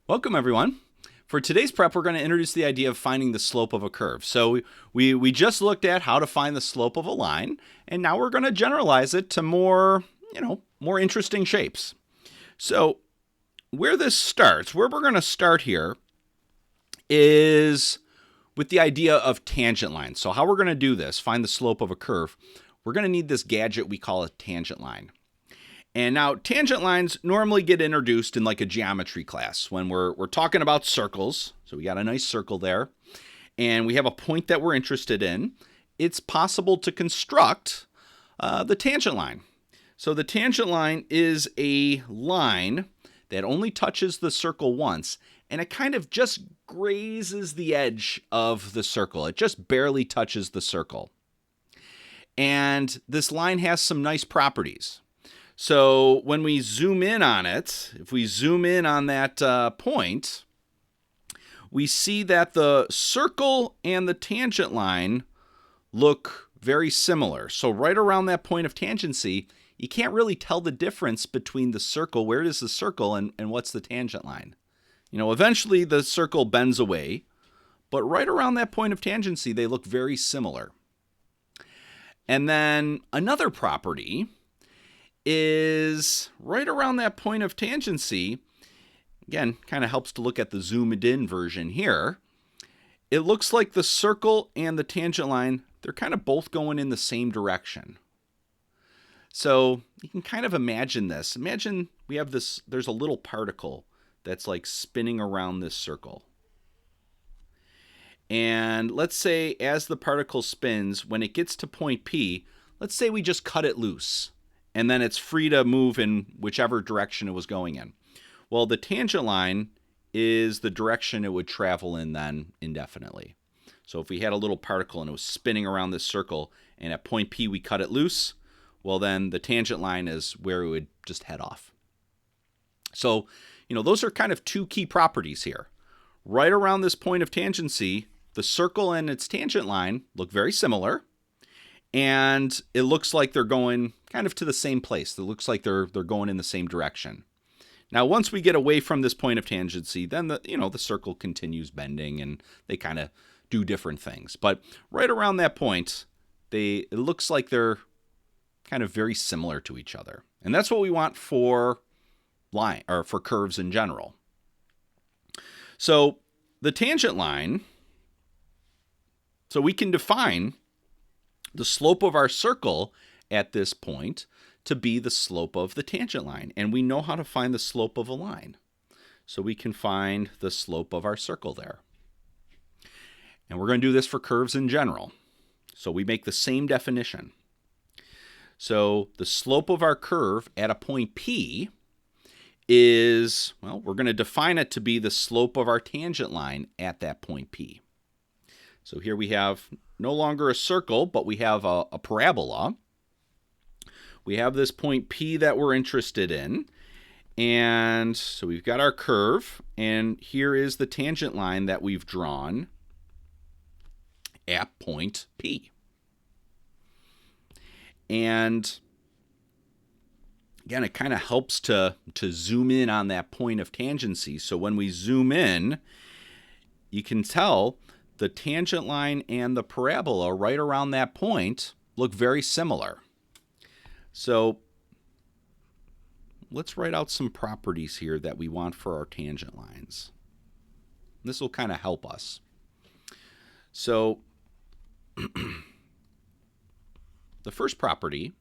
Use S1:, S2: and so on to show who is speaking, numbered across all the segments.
S1: Welcome, everyone. For today's prep, we're going to introduce the idea of finding the slope of a curve. So we just looked at how to find the slope of a line, and now we're going to generalize it to more interesting shapes. So where we're going to start here is with the idea of tangent lines. So how we're going to do this, find the slope of a curve, we're going to need this gadget we call a tangent line. And now tangent lines normally get introduced in like a geometry class when we're talking about circles. So we got a nice circle there, and we have a point that we're interested in. It's possible to construct the tangent line. So the tangent line is a line that only touches the circle once, and it kind of just grazes the edge of the circle. It just barely touches the circle. And this line has some nice properties. So when we zoom in on it, if we zoom in on that point, we see that the circle and the tangent line look very similar. So right around that point of tangency, you can't really tell the difference between the circle, where is the circle, and what's the tangent line. Eventually the circle bends away, but right around that point of tangency, they look very similar. And then another property is right around that point of tangency, again, kind of helps to look at the zoomed in version here. It looks like the circle and the tangent line, they're kind of both going in the same direction. So you can kind of imagine this. Imagine we have this, there's a little particle that's like spinning around this circle. And let's say as the particle spins, when it gets to point P, let's say we just cut it loose, and then it's free to move in whichever direction it was going in. Well, the tangent line is the direction it would travel in then indefinitely. So if we had a little particle and it was spinning around this circle, and at point P we cut it loose, well then the tangent line is where it would just head off. So, those are kind of two key properties here. Right around this point of tangency, the circle and its tangent line look very similar. And it looks like they're going kind of to the same place. It looks like they're going in the same direction. Now, once we get away from this point of tangency, then the circle continues bending and they kind of do different things. But right around that point, it looks like they're kind of very similar to each other. And that's what we want for for curves in general. So the tangent line, so we can define the slope of our circle at this point to be the slope of the tangent line. And we know how to find the slope of a line. So we can find the slope of our circle there. And we're going to do this for curves in general. So we make the same definition. So the slope of our curve at a point P is, we're going to define it to be the slope of our tangent line at that point P. So here we have no longer a circle, but we have a parabola. We have this point P that we're interested in. And so we've got our curve, and here is the tangent line that we've drawn at point P. And again, it kind of helps to zoom in on that point of tangency. So when we zoom in, you can tell the tangent line and the parabola right around that point look very similar. So let's write out some properties here that we want for our tangent lines. This will kind of help us. So the first property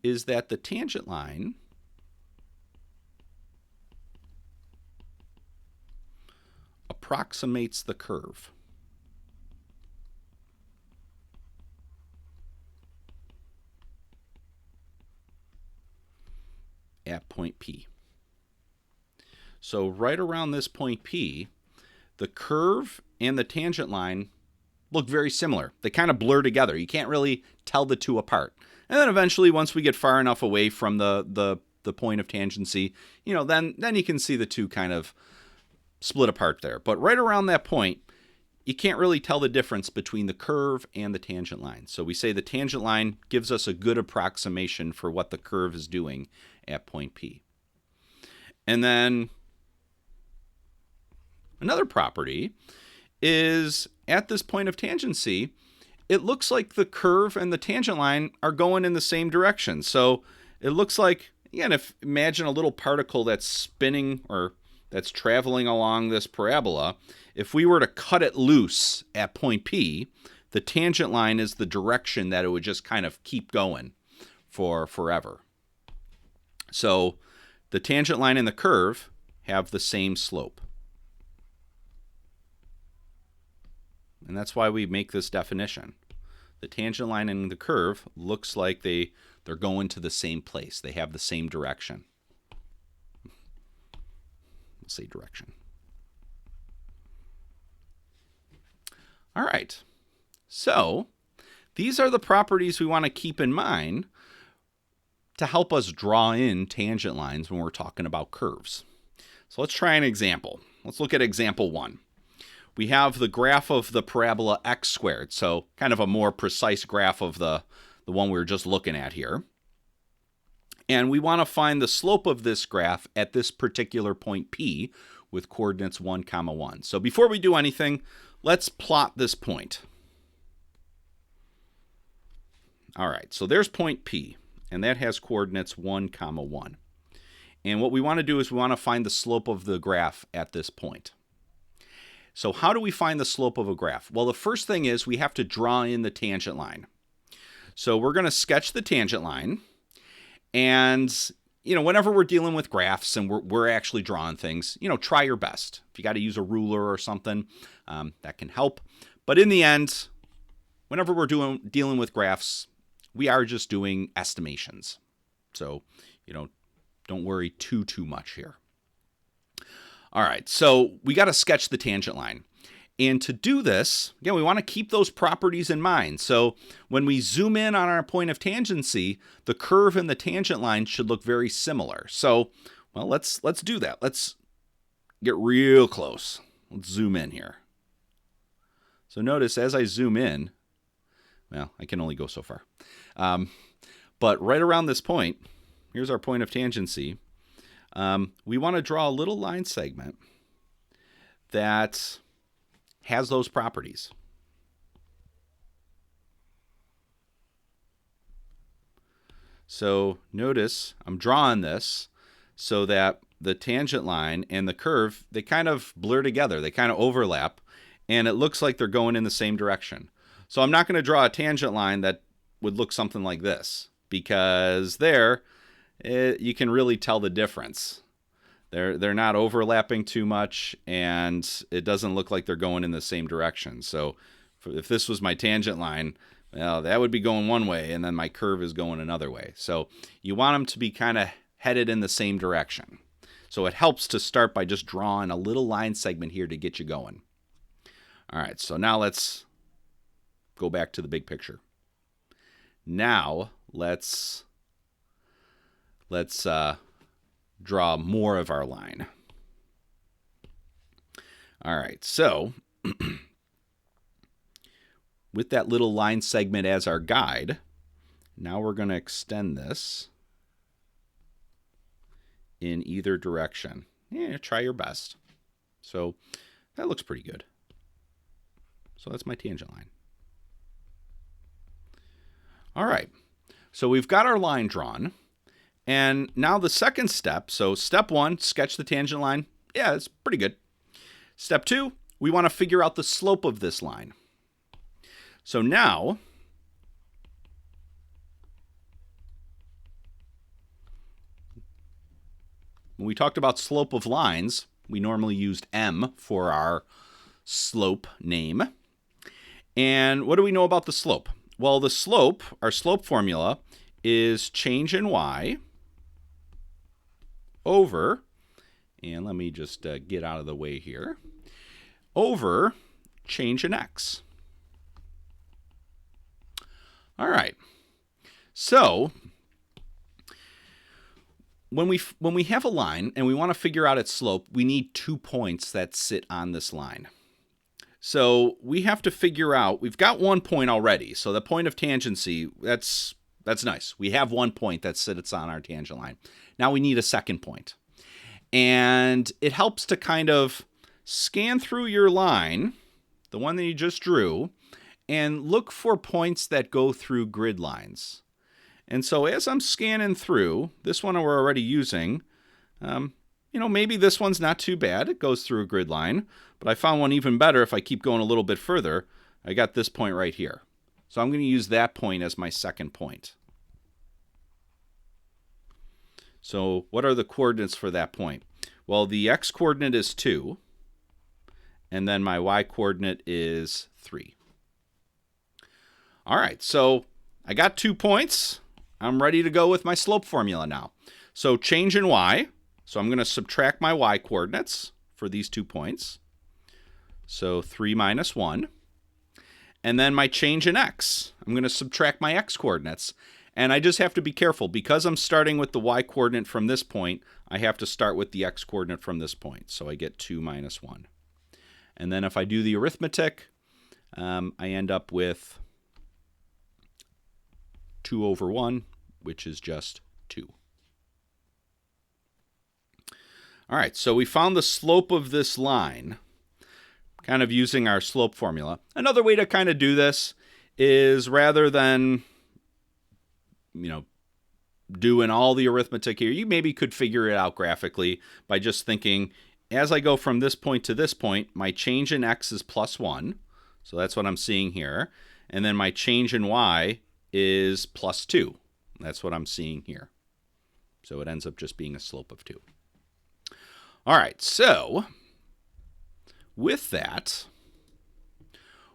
S1: is that the tangent line approximates the curve. At point P. So right around this point P, the curve and the tangent line look very similar. They kind of blur together. You can't really tell the two apart. And then eventually, once we get far enough away from the point of tangency, then you can see the two kind of split apart there. But right around that point, you can't really tell the difference between the curve and the tangent line. So we say the tangent line gives us a good approximation for what the curve is doing at point P. And then Another property is at this point of tangency, it looks like the curve and the tangent line are going in the same direction. So it looks like, again, imagine a little particle that's spinning or that's traveling along this parabola. If we were to cut it loose at point P, the tangent line is the direction that it would just kind of keep going for forever. So the tangent line and the curve have the same slope. And that's why we make this definition. The tangent line and the curve looks like they're going to the same place. They have the same direction. Let's say direction. All right. So these are the properties we want to keep in mind to help us draw in tangent lines when we're talking about curves. So let's try an example. Let's look at example 1. We have the graph of the parabola x squared, so kind of a more precise graph of the one we were just looking at here. And we want to find the slope of this graph at this particular point P with coordinates 1, 1. So before we do anything, let's plot this point. All right, so there's point P, and that has coordinates 1, 1. And what we want to do is we want to find the slope of the graph at this point. So how do we find the slope of a graph? Well, the first thing is we have to draw in the tangent line. So we're going to sketch the tangent line. And, whenever we're dealing with graphs and we're actually drawing things, try your best. If you got to use a ruler or something, that can help. But in the end, whenever we're dealing with graphs, we are just doing estimations. So, don't worry too much here. All right, so we got to sketch the tangent line. And to do this, again, we want to keep those properties in mind. So when we zoom in on our point of tangency, the curve and the tangent line should look very similar. So, well, let's do that. Let's get real close. Let's zoom in here. So notice as I zoom in, well, I can only go so far. But right around this point, here's our point of tangency. We want to draw a little line segment that has those properties. So notice I'm drawing this so that the tangent line and the curve, they kind of blur together. They kind of overlap, and it looks like they're going in the same direction. So I'm not going to draw a tangent line that would look something like this, because you can really tell the difference. They're not overlapping too much, and it doesn't look like they're going in the same direction. So if this was my tangent line, well, that would be going one way, and then my curve is going another way. So you want them to be kind of headed in the same direction. So it helps to start by just drawing a little line segment here to get you going. All right, so now let's go back to the big picture. Now let's draw more of our line. All right, so with that little line segment as our guide, now we're going to extend this in either direction. Yeah, try your best. So that looks pretty good. So that's my tangent line. All right, so we've got our line drawn. And now the second step, so step 1, sketch the tangent line. Yeah, it's pretty good. Step 2, we want to figure out the slope of this line. So now, when we talked about slope of lines, we normally used m for our slope name. And what do we know about the slope? Well, the slope, our slope formula, is change in y over, and let me just get out of the way here, over change in x. All right. So when we have a line and we want to figure out its slope, we need 2 points that sit on this line. So we have to figure out, we've got 1 point already. So the point of tangency, that's nice. We have 1 point that sits on our tangent line. Now we need a second point. And it helps to kind of scan through your line, the one that you just drew, and look for points that go through grid lines. And so as I'm scanning through, this one we're already using, maybe this one's not too bad. It goes through a grid line, but I found one even better if I keep going a little bit further. I got this point right here. So I'm going to use that point as my second point. So what are the coordinates for that point? Well, the x coordinate is 2, and then my y coordinate is 3. All right, so I got 2 points. I'm ready to go with my slope formula now. So change in y. So I'm going to subtract my y coordinates for these 2 points. So 3 minus 1. And then my change in x. I'm going to subtract my x coordinates. And I just have to be careful. Because I'm starting with the y coordinate from this point, I have to start with the x coordinate from this point. So I get 2 minus 1. And then if I do the arithmetic, I end up with 2 over 1, which is just 2. All right, so we found the slope of this line, kind of using our slope formula. Another way to kind of do this is rather than, doing all the arithmetic here, you maybe could figure it out graphically by just thinking, as I go from this point to this point, my change in x is plus 1. So that's what I'm seeing here. And then my change in y is plus 2. That's what I'm seeing here. So it ends up just being a slope of 2. All right, so with that,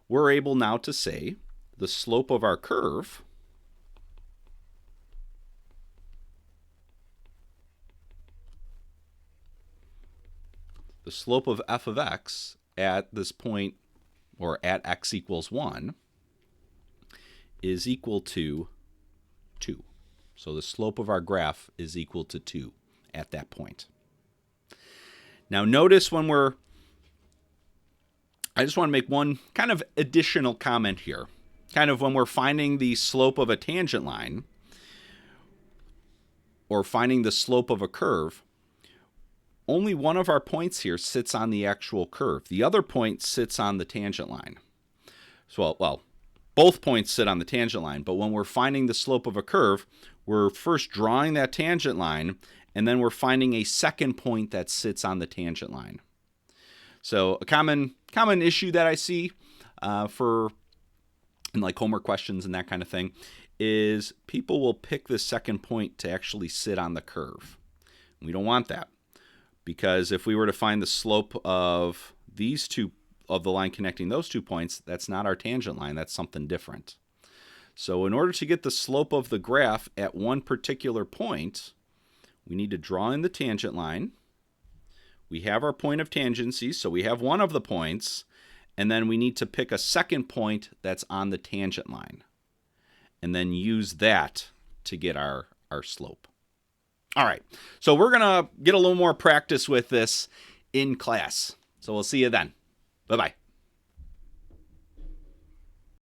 S1: we're able now to say the slope of our curve f of x at this point, or at x equals 1, is equal to 2. So the slope of our graph is equal to 2 at that point. Now notice I just want to make one kind of additional comment here. Kind of when we're finding the slope of a tangent line, or finding the slope of a curve, only one of our points here sits on the actual curve. The other point sits on the tangent line. So, well, both points sit on the tangent line, but when we're finding the slope of a curve, we're first drawing that tangent line, and then we're finding a second point that sits on the tangent line. So a common issue that I see in like homework questions and that kind of thing is people will pick the second point to actually sit on the curve. We don't want that, because if we were to find the slope of these two, of the line connecting those 2 points, that's not our tangent line, that's something different. So in order to get the slope of the graph at one particular point, we need to draw in the tangent line. We have our point of tangency, so we have one of the points, and then we need to pick a second point that's on the tangent line, and then use that to get our slope. All right, so we're going to get a little more practice with this in class. So we'll see you then. Bye-bye.